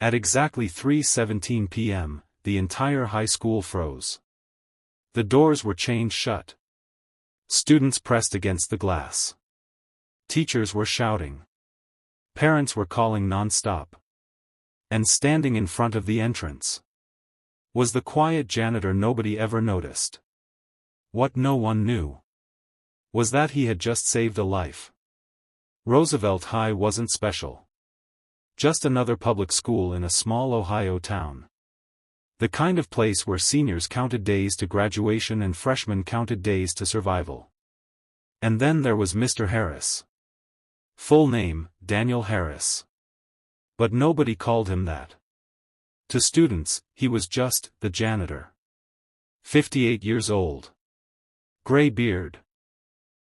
At exactly 3:17 p.m., the entire high school froze. The doors were chained shut. Students pressed against the glass. Teachers were shouting. Parents were calling non-stop. And standing in front of the entrance was the quiet janitor nobody ever noticed. What no one knew was that he had just saved a life. Roosevelt High wasn't special. Just another public school in a small Ohio town. The kind of place where seniors counted days to graduation and freshmen counted days to survival. And then there was Mr. Harris. Full name, Daniel Harris. But nobody called him that. To students, he was just the janitor. 58 years old. Gray beard.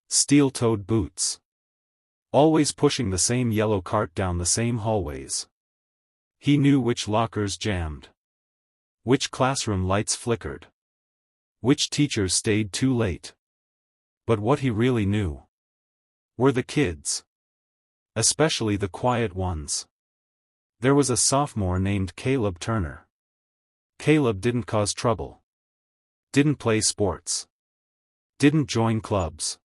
Steel-toed boots. Always pushing the same yellow cart down the same hallways. He knew which lockers jammed. Which classroom lights flickered. Which teachers stayed too late. But what he really knew were the kids. Especially the quiet ones. There was a sophomore named Caleb Turner. Caleb didn't cause trouble. Didn't play sports. Didn't join clubs.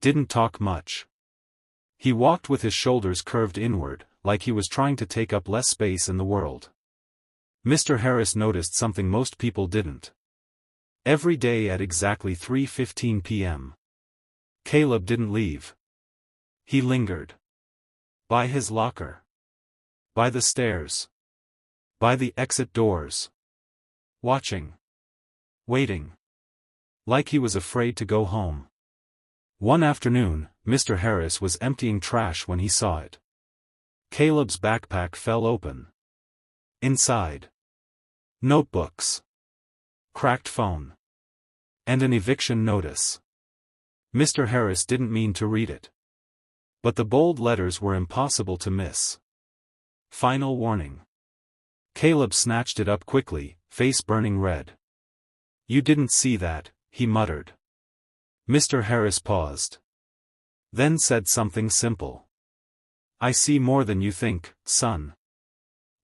Didn't talk much. He walked with his shoulders curved inward, like he was trying to take up less space in the world. Mr. Harris noticed something most people didn't. Every day at exactly 3:15 p.m. Caleb didn't leave. He lingered. By his locker. By the stairs. By the exit doors. Watching. Waiting. Like he was afraid to go home. One afternoon, Mr. Harris was emptying trash when he saw it. Caleb's backpack fell open. Inside. Notebooks. Cracked phone. And an eviction notice. Mr. Harris didn't mean to read it. But the bold letters were impossible to miss. Final warning. Caleb snatched it up quickly, face burning red. "You didn't see that," he muttered. Mr. Harris paused. Then said something simple. "I see more than you think, son."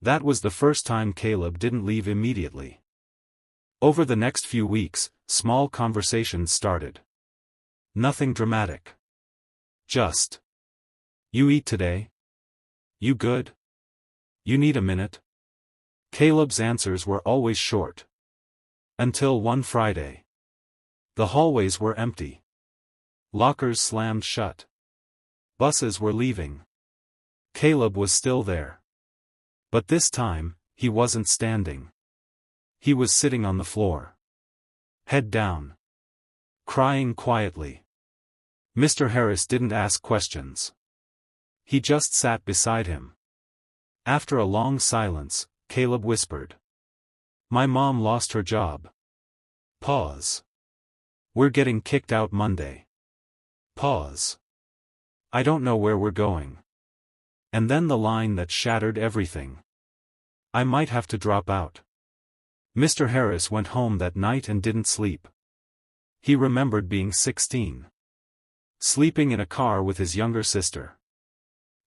That was the first time Caleb didn't leave immediately. Over the next few weeks, small conversations started. Nothing dramatic. Just, "You eat today? You good? You need a minute?" Caleb's answers were always short. Until one Friday. The hallways were empty. Lockers slammed shut. Buses were leaving. Caleb was still there. But this time, he wasn't standing. He was sitting on the floor. Head down. Crying quietly. Mr. Harris didn't ask questions. He just sat beside him. After a long silence, Caleb whispered. "My mom lost her job." Pause. "We're getting kicked out Monday." Pause. "I don't know where we're going." And then the line that shattered everything. "I might have to drop out." Mr. Harris went home that night and didn't sleep. He remembered being 16. Sleeping in a car with his younger sister.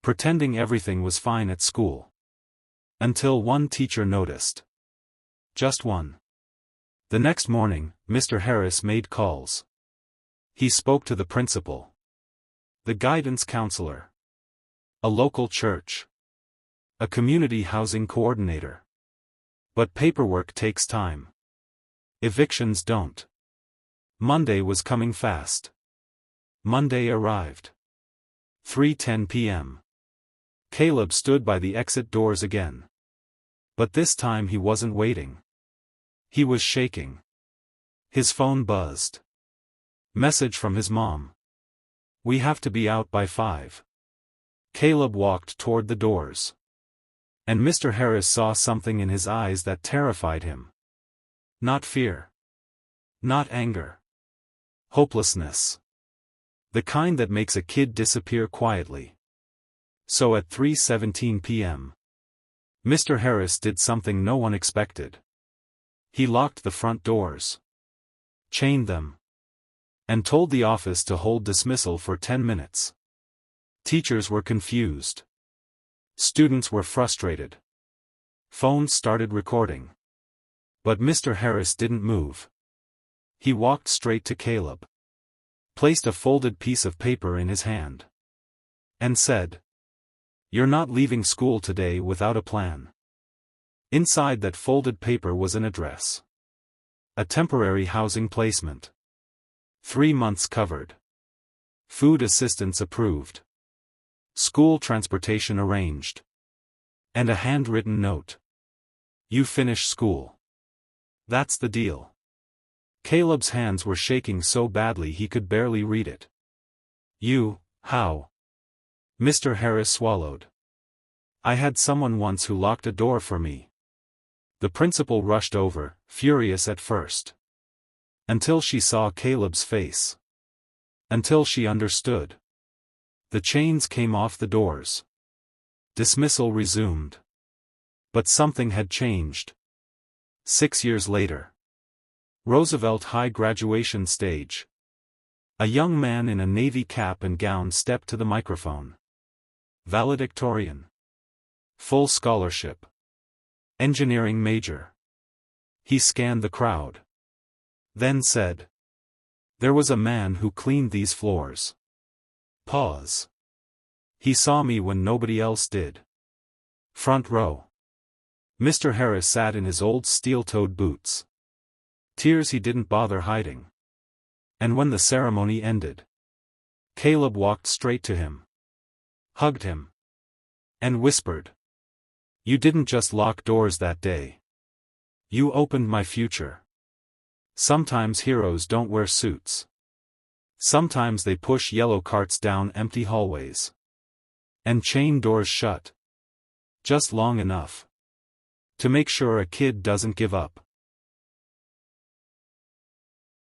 Pretending everything was fine at school. Until one teacher noticed. Just one. The next morning, Mr. Harris made calls. He spoke to the principal. The guidance counselor. A local church. A community housing coordinator. But paperwork takes time. Evictions don't. Monday was coming fast. Monday arrived. 3:10 p.m. Caleb stood by the exit doors again. But this time he wasn't waiting. He was shaking. His phone buzzed. Message from his mom. "We have to be out by 5. Caleb walked toward the doors. And Mr. Harris saw something in his eyes that terrified him. Not fear. Not anger. Hopelessness. The kind that makes a kid disappear quietly. So at 3:17 p.m. Mr. Harris did something no one expected. He locked the front doors. Chained them. And told the office to hold dismissal for 10 minutes. Teachers were confused. Students were frustrated. Phone started recording. But Mr. Harris didn't move. He walked straight to Caleb, placed a folded piece of paper in his hand, and said, "You're not leaving school today without a plan." Inside that folded paper was an address. A temporary housing placement. 3 months covered. Food assistance approved. School transportation arranged. And a handwritten note. "You finish school. That's the deal." Caleb's hands were shaking so badly he could barely read it. How? Mr. Harris swallowed. "I had someone once who locked a door for me." The principal rushed over, furious at first. Until she saw Caleb's face. Until she understood. The chains came off the doors. Dismissal resumed. But something had changed. 6 years later. Roosevelt High graduation stage. A young man in a navy cap and gown stepped to the microphone. Valedictorian. Full scholarship. Engineering major. He scanned the crowd. Then said, "There was a man who cleaned these floors." Pause. "He saw me when nobody else did." Front row. Mr. Harris sat in his old steel-toed boots. Tears he didn't bother hiding. And when the ceremony ended, Caleb walked straight to him, hugged him, and whispered, "You didn't just lock doors that day. You opened my future." Sometimes heroes don't wear suits. Sometimes they push yellow carts down empty hallways. And chain doors shut. Just long enough to make sure a kid doesn't give up.